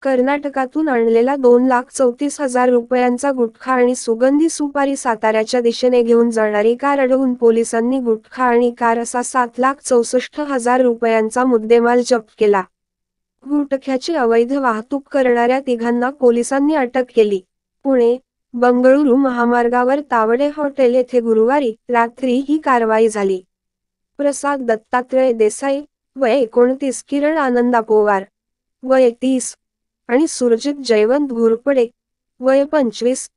कर्नाटकातून आणलेला 2,34,000 रुपयांचा गुटखा आणि सुगंधी सुपारी साताऱ्याच्या दिशेने घेऊन जाणारी कार अडवून पोलिसांनी गुटखा आणि कार असा 7,64,000 रुपयांचा मुद्देमाल जप्त केला. गुटख्याची अवैध वाहतूक करणाऱ्या तिघांना पोलिसांनी अटक केली. पुणे, बंगळुरू महामार्गावर तावडे हॉटेल येथे गुरुवारी रात्री ही कारवाई झाली. प्रसाद दत्तात्रय देसाई, वय 29, किरण आनंदा पोवार, वय 30 आणि सुरजित जयवंत घोरपडे, वय 25,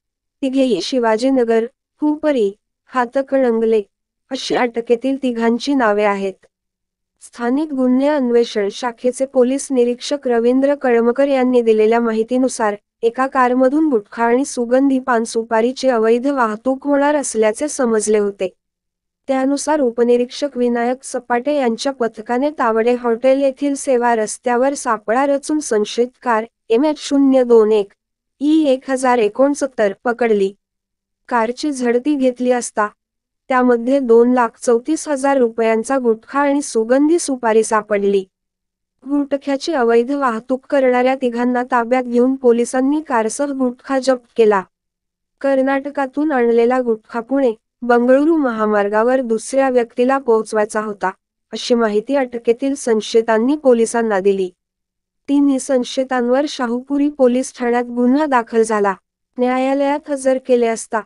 तिघेही शिवाजीनगर, हुपरी, हातकणंगले अशी अटकेतील तिघांची नावे आहेत. स्थानिक गुन्हे अन्वेषण शाखेचे पोलीस निरीक्षक रवींद्र कळमकर यांनी दिलेल्या माहितीनुसार एका कारमधून गुटखा आणि सुगंधी पान सुपारीची अवैध वाहतूक होणार असल्याचे समजले होते. त्यानुसार उपनिरीक्षक विनायक सपाटे यांच्या पथकाने तावडे हॉटेल येथील सेवा रस्त्यावर सापळा रचून संशयित कार MH021 E1069 पकडली. कारची झडती घेतली असता त्यामध्ये 2,34,000 रुपयांचा गुटखा आणि सुगंधी सुपारी सापडली. गुटख्याची अवैध वाहतूक करणाऱ्या तिघांना ताब्यात घेऊन पोलिसांनी कारसह गुटखा जप्त केला. कर्नाटकातून आणलेला गुटखा पुणे, बंगळुरू महामार्गावर दुसऱ्या व्यक्तीला पोहोचवायचा होता, अशी माहिती अटकेतील संशयितांनी पोलिसांना दिली. तिन्ही संशयितांवर शाहूपुरी पोलीस ठाण्यात गुन्हा दाखल झाला. न्यायालयात हजर केले असता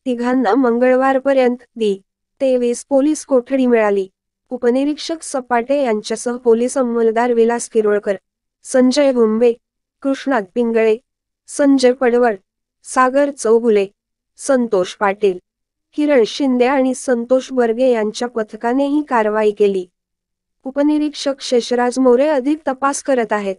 तिघांना मंगळवारपर्यंत दि. 23 पोलीस कोठडी मिळाली. उपनिरीक्षक सपाटे यांच्यासह पोलीस अंमलदार विलास किरोळकर, संजय भुंबे, कृष्णात पिंगळे, संजय पडवळ, सागर चौगुले, संतोष पाटील, किरण शिंदे आणि संतोष बर्गे यांच्या पथकाने ही कारवाई केली. उपनिरीक्षक शेषराज मोरे अधिक तपास करत आहेत.